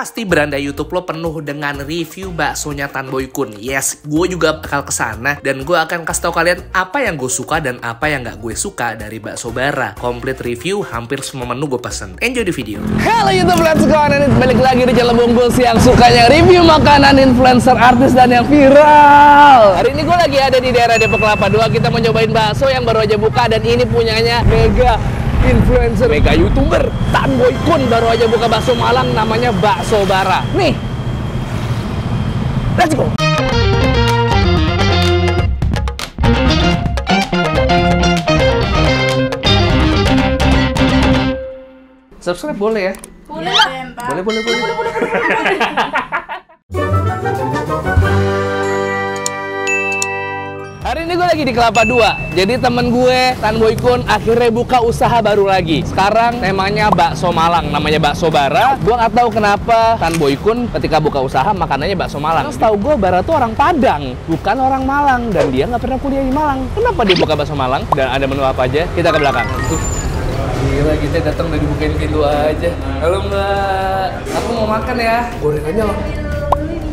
Pasti beranda YouTube lo penuh dengan review baksonya Tan Boy Kun. Yes, gue juga bakal kesana dan gue akan kasih tau kalian apa yang gue suka dan apa yang gak gue suka dari bakso bara. Complete review, hampir semua menu gue pesen. Enjoy the video. Halo YouTube, let's go. Balik lagi di channel Bungkus yang sukanya review makanan influencer, artis, dan yang viral. Hari ini gue lagi ada di daerah Depok Kelapa 2. Kita mau nyobain bakso yang baru aja buka dan ini punyanya mega influencer, mega YouTuber Tan Boy Kun. Baru aja buka bakso Malang, namanya Bakso Bara. Nih, let's go. Subscribe boleh ya? Boleh lah. Boleh. Hari ini gue lagi di Kelapa 2. Jadi temen gue, Tan Boy Kun, akhirnya buka usaha baru lagi. Sekarang temanya bakso Malang, namanya Bakso Bara. Gue nggak tahu kenapa Tan Boy Kun ketika buka usaha makanannya bakso Malang. Terus tahu gue Bara tuh orang Padang, bukan orang Malang, dan dia nggak pernah kuliah di Malang. Kenapa dia buka bakso Malang? Dan ada menu apa aja? Kita ke belakang. Gila, kita datang udah dibukain pintu aja. Halo Mbak, aku mau makan ya. Gorengannya loh.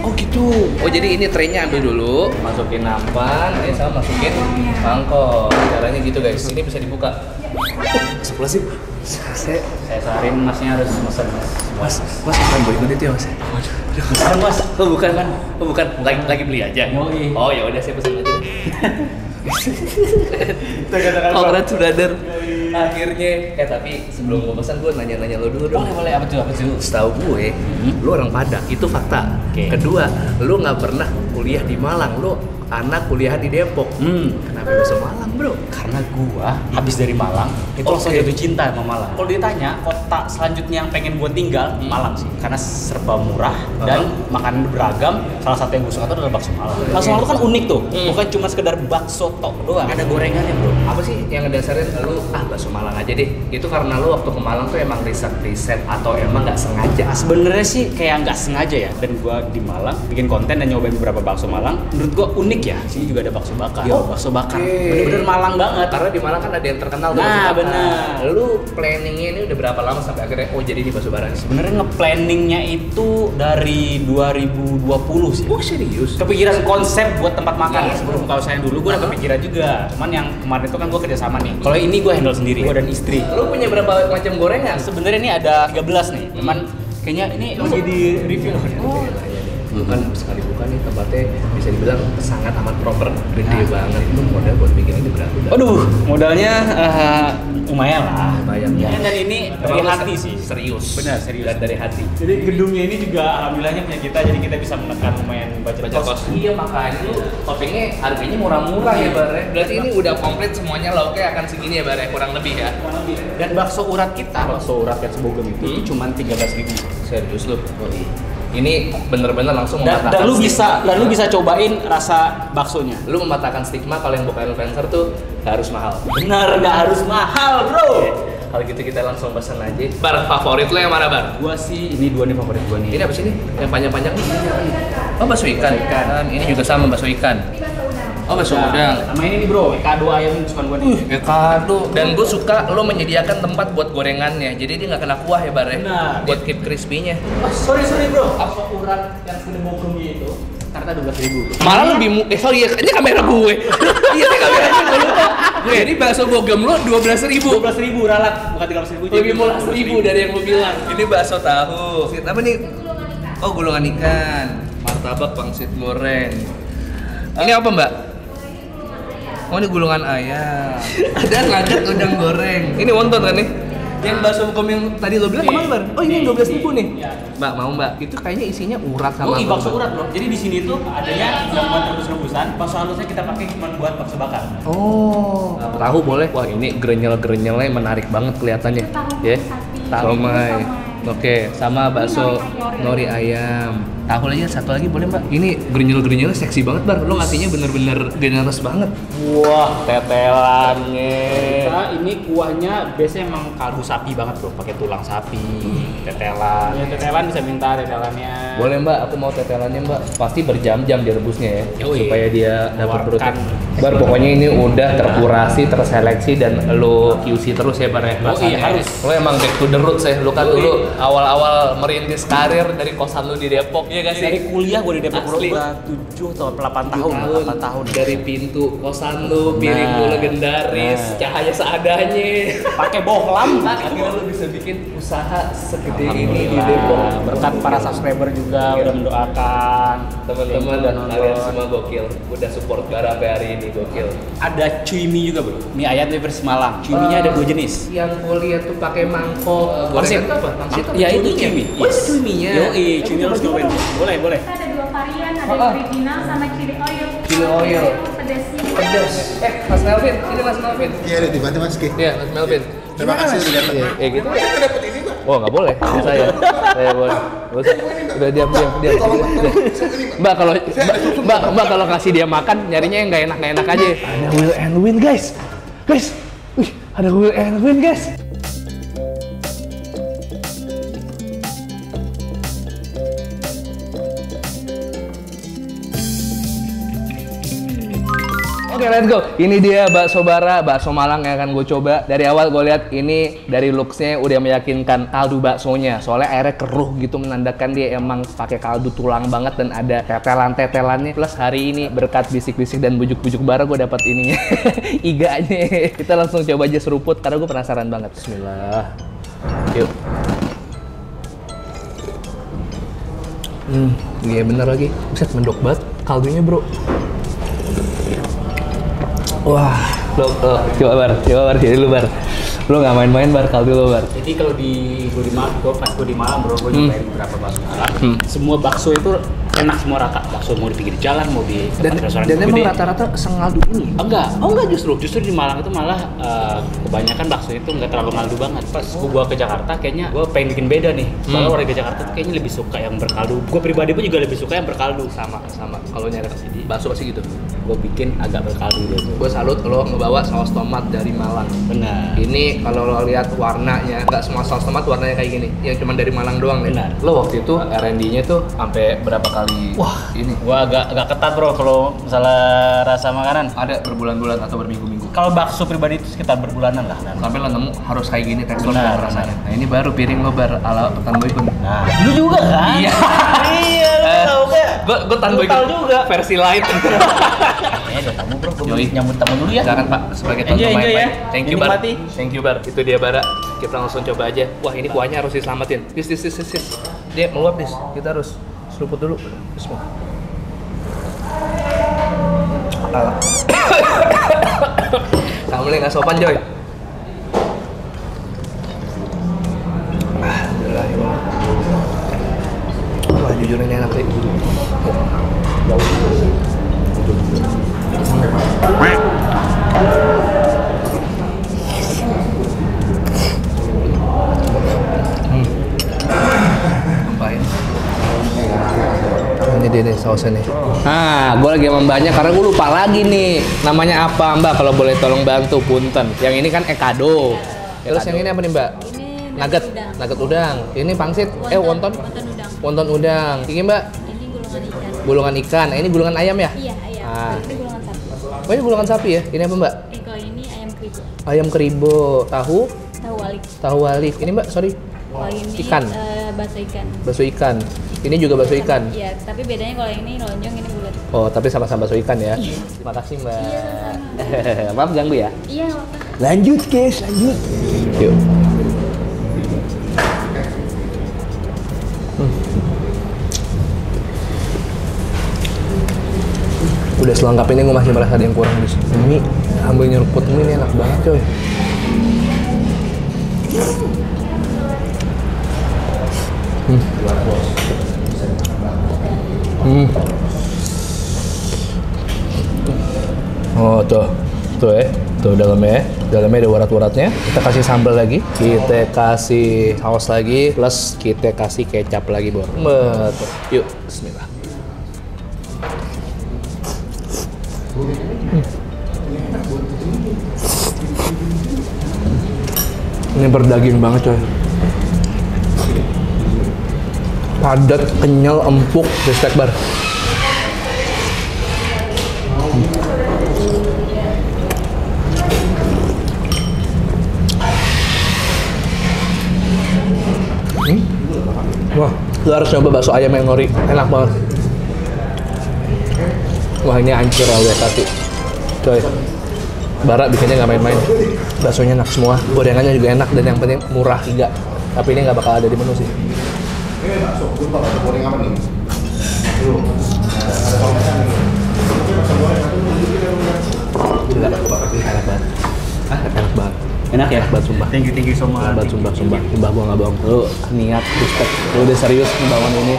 Oh gitu. Oh jadi ini traynya ambil dulu, masukin nampan, ini sama masukin mangkok. Caranya gitu guys. Ini bisa dibuka. Sebelah sih. Saya sarin masnya harus mesen Mas Tan Boy Kun itu ya Mas? Bukan Mas. Oh bukan kan? Oh bukan. Lagi beli aja. Yoi. Oh ya udah saya pesen aja. Congrats brother. Akhirnya, tapi sebelum gue pesan gue nanya-nanya lo dulu dong. Boleh, apa tuh? Setahu gue, lo orang Padang, itu fakta. Oke. Kedua, lo nggak pernah kuliah di Malang, lo anak kuliah di Depok. Kenapa bisa Malang bro? Karena gua habis dari Malang, itu langsung jatuh cinta sama Malang. Kalau ditanya kota selanjutnya yang pengen gua tinggal, Malang sih. Karena serba murah dan makanan beragam. Salah satu yang gua suka itu adalah bakso Malang. Bakso Malang kan unik tuh, bukan cuma sekedar bakso tok doang. Ada gorengannya bro. Apa sih yang ngedasarin lo bakso Malang aja deh? Itu karena lo waktu ke Malang tuh emang riset atau emang nggak sengaja? Sebenarnya sih kayak nggak sengaja ya. Dan gua di Malang bikin konten dan nyobain beberapa bakso Malang. Menurut gua unik ya. Sini juga ada bakso bakar. Bakso bakar. Bener-bener Malang banget. Karena di Malang kan ada yang terkenal tuh. Nah, benar. Lu planningnya ini udah berapa lama sampai akhirnya jadi di Bakso Bara? Sebenarnya nge-planningnya itu dari 2020 sih. Oh serius? Kepikiran konsep buat tempat makan. Sebelum buka usaha dulu gue udah kepikiran juga. Cuman yang kemarin itu kan gue kerjasama nih. Kalau ini gue handle sendiri, gue dan istri. Lu punya berapa macam gorengan? Sebenarnya ini ada 13 nih. Cuman kayaknya ini lagi di review. Bukan sekali bukan nih tempatnya bisa dibilang sangat amat proper, gede banget. Itu modal buat bikin ini berapa? Aduh, modalnya lumayan lah. Lumayan. Ya, dan ini dari hati sih. Serius. Benar, serius. Dan dari hati. Jadi gedungnya ini juga alhamdulillahnya punya kita, jadi kita bisa menekan lumayan budget cost. Iya makanya lu toppingnya harganya murah-murah ya Bare. Berarti ini udah komplit semuanya lauknya akan segini ya Bare, kurang lebih ya. Dan bakso urat kita, bakso urat yang sebogem itu cuma 13.000. Serius lu? Ini bener-bener langsung mematahkan. Dan lu bisa cobain rasa baksonya. Lu mematahkan stigma kalau yang bukan influencer tuh gak harus mahal. Bener, nggak harus mahal bro. Kalau gitu kita langsung pesan aja. Bar favorit lo yang mana Bar? Gua sih ini dua nih favorit gua nih. Ini apa sih nih? Yang panjang-panjang nih? Oh bakso ikan. Ini juga sama bakso ikan. Oh bakso udang. Sama ini nih bro, kado ayam kesukaan gua nih. Kado. Dan gue suka lo menyediakan tempat buat gorengannya. Jadi dia nggak kena kuah ya Bar ya? Benar. Buat keep crispy-nya. Oh, sorry bro. Bakso urat yang segede bogem itu ternyata 12.000. Malah lebih sorry ya, ini kamera gue. Iya, ini kamera gue. Jadi bakso bogem lo 12.000. 12.000 ralat, bukan 13.000. Lebih murah 1.000 dari yang lo bilang. Ini bakso tahu. Apa nih? Oh gulungan ikan. Martabak pangsit goreng. Ini apa Mbak? Oh ini gulungan ayam. Ada lanjut udang goreng. Ini wonton kan nih? Yang bakso bogem yang tadi lo bilang kemana Bar? Oh ini yang 12.000 nih. Mbak mau Mbak? Itu kayaknya isinya urat sama. Oh bakso urat loh. Jadi di sini tuh adanya yang buat rebus-rebusan. Bakso halusnya kita pakai cuma buat bakso bakar. Oh. Tahu boleh. Wah ini grenyel-grenyelnya menarik banget kelihatannya. Ya. Somai. Oke, sama bakso nori ayam. Tahu lagi satu lagi boleh Mbak? Ini grenyel-grenyelnya seksi banget Bar. Lo ngasihnya bener-bener generous banget. Wah, tetelannya. Ini kuahnya biasanya emang kaldu sapi banget bro, pakai tulang sapi, tetelan. Ya tetelan bisa minta tetelannya. Boleh Mbak, aku mau tetelannya Mbak. Pasti berjam-jam direbusnya ya, Yoi. supaya dia dapat Keluarkan. protein. Bar, pokoknya ini udah terkurasi, terseleksi dan lo QC terus ya Bar ya. Yoi, harus. Lo emang back to the roots ya. Lo kan dulu awal-awal merintis karir dari kosan lo di Depok, iya gak sih? Dari kuliah gue di Depok bro, Asli. udah 7 atau 8 tahun. 8 tahun. Dari pintu kosan lo, piring lo legendaris, cahaya seadanya. Pakai bohlam. Akhirnya lo bisa bikin usaha segede ini di Depok. Berkat para subscriber juga udah mendoakan. Teman-teman dan kalian semua gokil, udah support Bara sampai hari ini, gokil. Ada cui mie juga bro, mie ayam versi Malang. Cui mie-nya ada 2 jenis. Yang gue lihat tuh pakai mangkok. Pangsit. Gorengan apa? Pangsit apa? Ya itu Cuminya? cui mie. Oh, itu cuminya. Yoi, cui mie harus nyobain. Boleh, boleh. Kita ada 2 varian, ada Oh. original sama chili oil. Chili oil. Pedasnya. Pedas. Mas Melvin, ini Mas Melvin. Iya, udah dibantu Mas Ki. Iya, Mas Melvin. Terima kasih udah datang. Gitu. Oh, nggak boleh. Ini saya. Saya boleh. Nggak usah. Udah diam. Mbak Mbak kalau kasih dia makan nyarinya yang nggak enak aja. Ada Will and Win guys. Wih, ada Will and Win guys. Oke, let's go. Ini dia bakso bara, bakso Malang yang akan gue coba. Dari awal gue lihat ini dari looks-nya udah meyakinkan kaldu baksonya. Soalnya airnya keruh gitu menandakan dia emang pakai kaldu tulang banget dan ada tetelan-tetelannya. Plus hari ini berkat bisik-bisik dan bujuk-bujuk bara gue dapat ininya, iganya. Kita langsung coba aja seruput karena gue penasaran banget. Bismillah. Yuk. Iya bener lagi. Buset, mendok banget kaldunya bro. Wah, coba bar, jadi lu bar. Lu nggak main-main bar, kaldu lu bar. Jadi kalau gue di Malang, pas gue di Malang bro, gue nyobain beberapa bakso Malang. Semua bakso itu enak semua rata. Bakso mau di pinggir jalan, mau di tempat restoran Dan emang gede. rata-rata sengaldu ini. Enggak justru di Malang itu malah kebanyakan bakso itu nggak terlalu ngaldu banget. Pas gue ke Jakarta kayaknya gue pengen bikin beda nih. Soalnya warga Jakarta tuh kayaknya lebih suka yang berkaldu. Gue pribadi pun juga lebih suka yang berkaldu. Sama. Kalau nyari bakso pasti gitu. Gue bikin agak berkaldu dulu. Gue salut lo ngebawa saus tomat dari Malang. Benar. Ini kalau lo lihat warnanya, nggak semua saus tomat warnanya kayak gini. Yang cuma dari Malang doang nih. Benar. Lo waktu itu R&D-nya tuh sampai berapa kali? Wah, ini gue agak ketat bro kalau misalnya rasa makanan. ada berbulan-bulan atau berminggu-minggu. Kalau bakso pribadi itu sekitar berbulanan lah. Sampai lo nemu harus kayak gini tekstur Benar, dan rasanya. Nah ini baru piring lo bar ala Tan Boykun. Nah, lu juga kan? Iya. Iya, lu tahu gak? Gue Tan Lu Boykun tahu juga. versi light. Ada tamu bro, gue Yoi. nyambut tamu dulu ya. Silakan Pak, sebagai Enjoy, tonton enjoy ya. baik-baik. Thank you Bar. Dinikmati. Thank you Bar. Itu dia Bara. Kita langsung coba aja. Wah ini kuahnya harus diselamatin. Dis. Dia meluap Dis. Kita harus seruput dulu. Bismillah. Kamu nggak sopan Joy. Wah jujur ini enak sih. Apain? Ini dia nih sausnya nih. Nah, gue lagi membahasnya karena gue lupa lagi nih namanya apa Mbak. Kalau boleh tolong bantu, punten. Yang ini kan Ekado. Terus yang ini apa nih Mbak? Ini Nugget udang. Ini pangsit. Wonton. Wonton udang. Wonton udang. Ini Mbak Ini gulungan ikan. gulungan ikan. Ini gulungan ayam ya? Iya, ayam. Ah. Ini gulungan sapi. Oh ini gulungan sapi ya? Ini apa Mbak? Kalau ini ayam kribo. Ayam keribo, tahu Tahu walik. Ini Mbak, sorry. Kalau ini Ikan. bakso ikan. Bakso ikan. Ini juga bakso ikan. Iya, tapi bedanya kalau ini lonjong, ini bulat. Oh, tapi sama-sama bakso ikan ya. Terima kasih Mbak. Maaf ganggu ya. Iya, apa? Lanjut guys, lanjut. Yuk. Udah selengkap ini gue masih merasa ada yang kurang di sini. Ambil nyeruput mie ini enak banget coy. Oh tuh tuh dalamnya ada urat-uratnya. Kita kasih sambal lagi, kita kasih saus lagi, plus kita kasih kecap lagi bor. Betul. Yuk, Bismillah. Ini berdaging banget coy. Padat, kenyal, empuk, steak bar. Wah, lu harus coba bakso ayam yang nori, enak banget. Wah, ini hancur awet hati. Coy, Bara bikinnya nggak main-main. Baksonya enak semua, gorengannya juga enak, dan yang penting murah juga. Tapi ini nggak bakal ada di menu sih. Ini bakso, gue bakso goreng apa nih? Gila, enak banget. Enak banget. Enak ya? Enak banget, sumpah. Thank you so much. Enak banget, sumpah. Sumpah gua nggak bohong. Lu niat, respect. Lu udah serius ngebangun ini.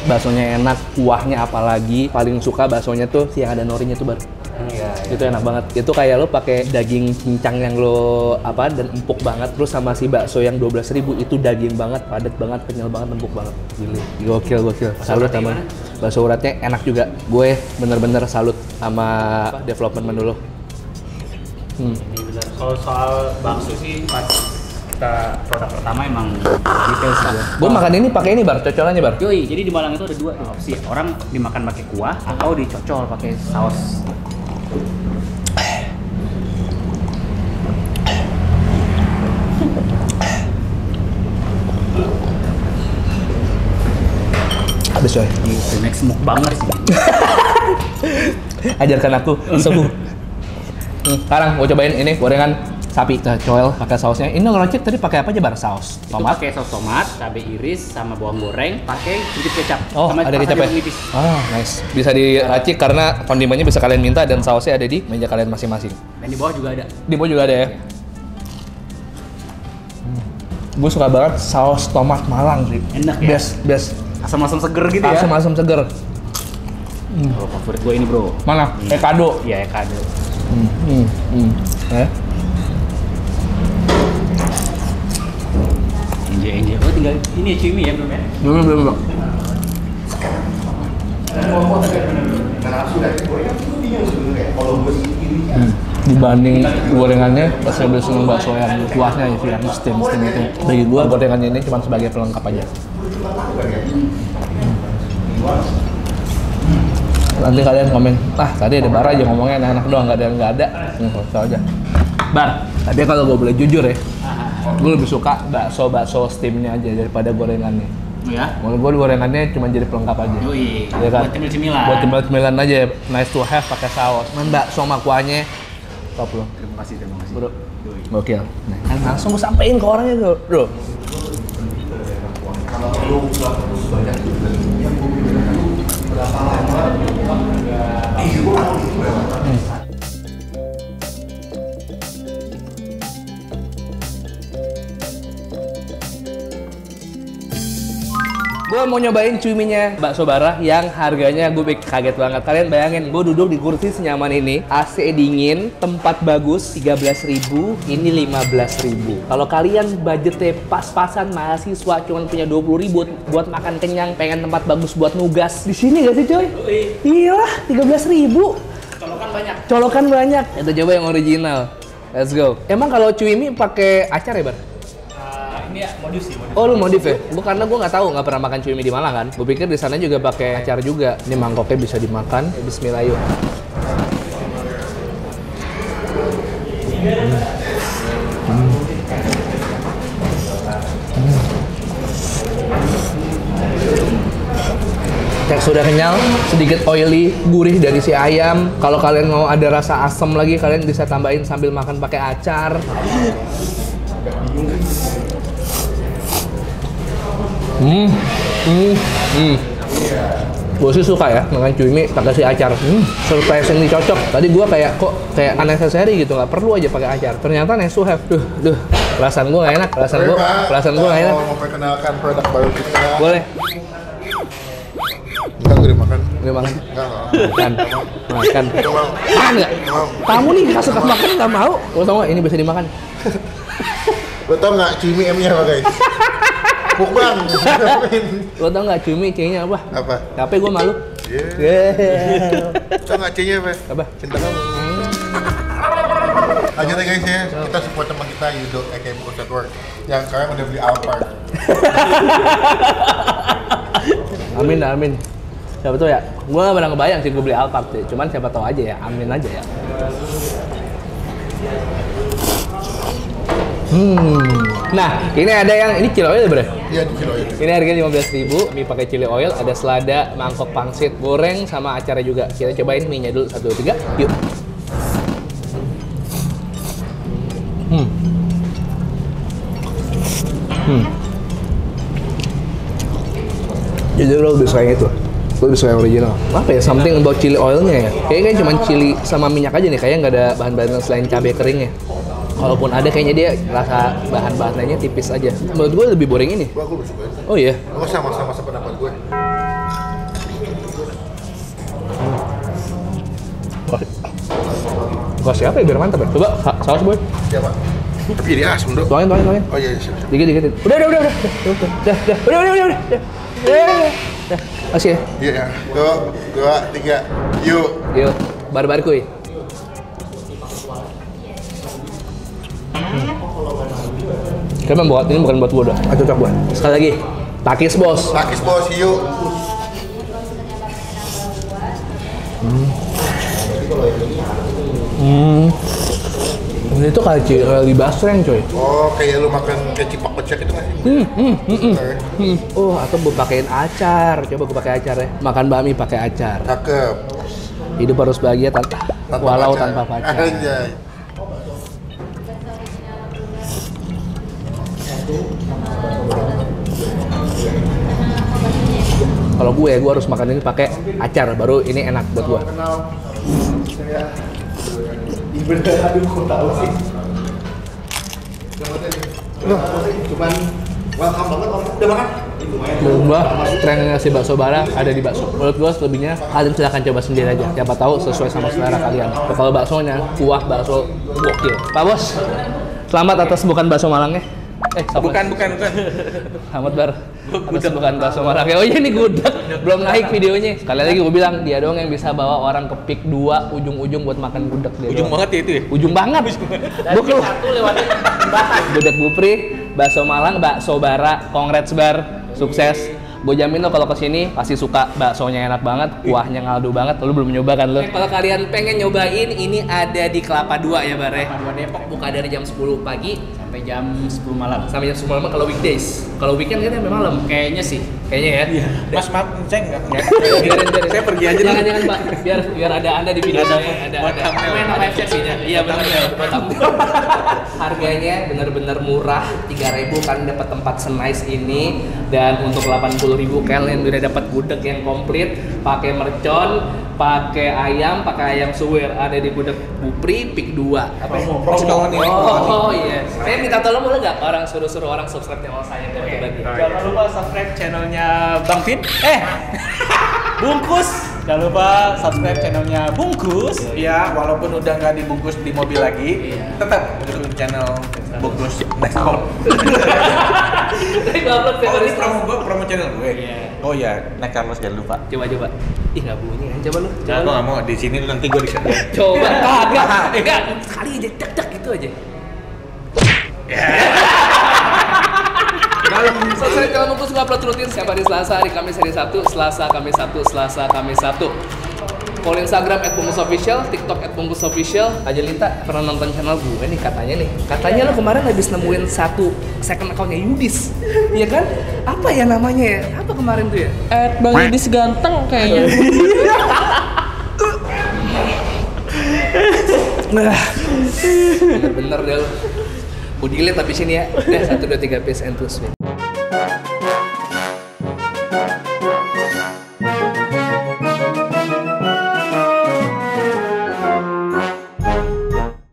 Baksonya enak, kuahnya apalagi. Paling suka baksonya tuh yang ada norinya tuh, Bar. Iya. Itu enak banget. Itu kayak lo pakai daging cincang yang lo apa dan empuk banget. Terus sama si bakso yang 12.000 itu daging banget, padat banget, kenyal banget, empuk banget. Gila. Gokil. Salut sama bakso uratnya enak juga. Gue bener-bener salut sama development menu lo. Ini benar. Kalau soal bakso sih pas kita produk pertama emang detail sih gua. Gue makan ini pakai ini, Bar, cocolannya, Bar. Yoi, jadi di Malang itu ada dua tuh opsi. Orang dimakan pakai kuah atau dicocol pakai saus. Habis coy. Ini next mukbanger sih. Ajarkan aku sembuh. Sekarang gue cobain ini gorengan sapi. Kita coel pakai sausnya. Ini ngerocek tadi pakai apa aja, Bar? Saus Itu tomat. pakai saus tomat, cabai iris, sama bawang goreng, pakai sedikit kecap. Oh, sama ada rasa kecap ya? jeruk nipis. Ah, nice. Bisa diracik karena kondimennya bisa kalian minta dan sausnya ada di meja kalian masing-masing. Dan di bawah juga ada. Di bawah juga ada ya. Gue suka banget saus tomat Malang sih. Enak ya? Best. Asam-asam seger gitu ya. Asam-asam seger. Bro, favorit gue ini, Bro. Mana? Kado. Iya, kado. Ya. Enje. Oh, tinggal ini ya cumi ya, belum ya? Belum. Dibanding gorengannya, pas saya beli seneng bakso yang kuahnya itu yang steam itu. Bagi gua gorengannya ini cuma sebagai pelengkap aja. Nanti kalian komen, tadi ada Bara aja ngomongnya enak-enak doang, nggak ada. So aja. Bar, tapi kalau gue boleh jujur ya, gue lebih suka bakso steamnya aja daripada gorengannya. Ya. Menurut gue gorengannya cuma jadi pelengkap aja. Yoi, Ya kan? buat cemil-cemilan. Buat cemil-cemilan aja, nice to have pakai saus. Bakso sama kuahnya top loh. Terima kasih. Bro, Yoi. gokil. Nah, langsung gue sampein ke orangnya tuh, bro. Gue mau nyobain cuminya bakso Bara yang harganya gue kaget banget. Kalian bayangin, gue duduk di kursi senyaman ini, AC dingin, tempat bagus, 13.000, ini 15.000. Kalau kalian budgetnya pas-pasan mahasiswa cuma punya 20.000 buat makan kenyang, pengen tempat bagus buat nugas, di sini gak sih coy? Iya, 13.000. Colokan banyak. Itu coba yang original. Let's go. Emang kalau cuimi pakai acar ya, Bar? Ini ya modus sih. Oh, lu modif ya? Karena gue nggak tahu, nggak pernah makan cumi di Malang kan. Gue pikir di sana juga pakai acar juga. Ini mangkoknya bisa dimakan. Bismillah yuk. Teksturnya kenyal, sedikit oily, gurih dari si ayam. Kalau kalian mau ada rasa asam lagi, kalian bisa tambahin sambil makan pakai acar. Gue sih suka ya makan cumi pakai si acar. Surprisingly cocok. Tadi gue kayak unnecessary gitu, nggak perlu aja pakai acar. Ternyata nice to have. Duh, perasaan gue nggak enak. Perasaan gue nggak enak. Mau perkenalkan produk baru kita. Boleh. Enggak, udah makan. Udah makan. Enggak. Makan. Makan nggak? Kamu nih nggak suka makan nggak mau. Lo tau nggak ini bisa dimakan? Lo tau nggak cumi M-nya apa guys? Mukbang. Lo tau nggak cumi C-nya apa? Apa? Tapi gue malu. Yeah. Tau nggak C-nya apa? Apa? Cinta kamu. Lanjut ya guys ya, kita support teman kita Yudo aka Bungkus Network yang sekarang udah beli Alphard. Amin. Siapa tahu ya? Gue gak pernah ngebayang sih gue beli Alphard sih. Cuman siapa tahu aja ya. Amin aja ya. Nah, ini ada yang ini chili oil bro. Iya di kilo ini. Ini harganya 15.000. Mie pakai chili oil, ada selada, mangkok pangsit, goreng sama acarnya juga. Kita cobain mie-nya dulu 1 2 3. Yuk. Jadi lo lebih suka yang itu. Gue lebih suka yang original. Apa ya? Something about chili oilnya ya. Kayaknya cuma chili sama minyak aja nih. Kayaknya nggak ada bahan-bahan selain cabai keringnya. Kalaupun ada kayaknya dia rasa bahan-bahan lainnya tipis aja. Menurut gue lebih boring ini. Aku lebih suka ini. Oh iya. Aku sama-sama sependapat gue. Gua siapa ya biar mantap ya? Coba saus boy. Siapa? Tapi jadi asem dong. Tuangin. Oh iya siap. Dikit. Udah. Udah. Masih ya? Iya ya. 2, 3, yuk. Yuk, bar-bar kuy. Kayaknya buat ini bukan buat gua dah. Cocok gua. Sekali lagi. Takis bos. Lakis bos, yuk. Ini tuh kayak di basreng coy. Oh, kayak lu makan kayak cipak pecek itu nggak sih? Oh, atau gua pakein acar. Coba gua pakai acar ya. Makan bakmi pakai acar. Cakep. Hidup harus bahagia walau pacar. tanpa pacar. Anjay. Kalau gue harus makan ini pakai acar, baru ini enak buat gue. Cuman welcome banget orang udah makan. Menurut gue, trennya si bakso bara ada di bakso. Menurut gue selebihnya kalian silahkan coba sendiri aja. Siapa tahu sesuai sama selera kalian. Kalau baksonya kuah bakso gokil. Pak Bos, selamat atas bukan bakso Malangnya. Bukan. Selamat Bar. Atas bukan bakso Malangnya. Oh iya ini gudeg. Belum naik videonya. Sekali lagi gue bilang dia doang yang bisa bawa orang ke pik 2 ujung-ujung buat makan gudeg dia. Ujung doang. banget ya itu ya? Ujung banget. Gue keluar. Gudeg Bupri, bakso Malang, bakso bara, congrats Bar, sukses. Gue jamin lo kalau kesini pasti suka, baksonya enak banget, kuahnya ngaldu banget. Lo belum nyoba kan lo? Kalau kalian pengen nyobain, ini ada di Kelapa 2 ya Bar ya? Kelapa 2 Depok. Buka dari jam 10 pagi Sampai jam 10 malam. sampai jam 10 malam kalau weekdays. Kalau weekend kan sampai malam. Kayaknya sih. Kayaknya ya. Mas maaf, ceng nggak? Biarin. Saya pergi aja Jangan dulu. Pak. Biar ada Anda di video saya. Ada. Buat thumbnail. Main apa FCC-nya? Iya benar ya. Buat thumbnail. Harganya benar-benar murah. 3.000 kan dapat tempat senice ini, dan untuk 80.000 kalian udah dapat gudeg yang komplit, pakai mercon, pakai ayam suwir, ada di gudeg Bupri Pik 2. Apa ya? Promo nih. Oh iya. Saya minta tolong boleh nggak orang suruh orang subscribe channel saya bagi. Jangan lupa subscribe channelnya Bang Vin. Bungkus. Jangan lupa subscribe channelnya Bungkus. Ya, walaupun udah nggak dibungkus di mobil lagi, tetap untuk channel Bungkus Deskop. Tapi upload Oh, ini video. promo channel gue. Iya. Oh iya, naik Carlos jangan lupa. Coba. Ih nggak bunyi kan? Coba lu. Nah, gue nggak mau di sini nanti gue di sana. Coba. Enggak. Sekali aja tek gitu aja. Selesai channel Bungkus gue upload rutin setiap hari Selasa, hari Kamis, hari Sabtu, Selasa, Kamis, Sabtu. Follow Instagram @bungkusofficial, TikTok @bungkusofficial. Aja Linta pernah nonton channel gue nih katanya nih. Katanya lo kemarin habis nemuin satu second account-nya Yudis. Iya kan? Apa ya namanya ya? Apa kemarin tuh ya? Bang Yudis ganteng kayaknya. Bener-bener deh lo. Gue delete habis ini ya. Udah 1, 2, 3 peace and two sweet.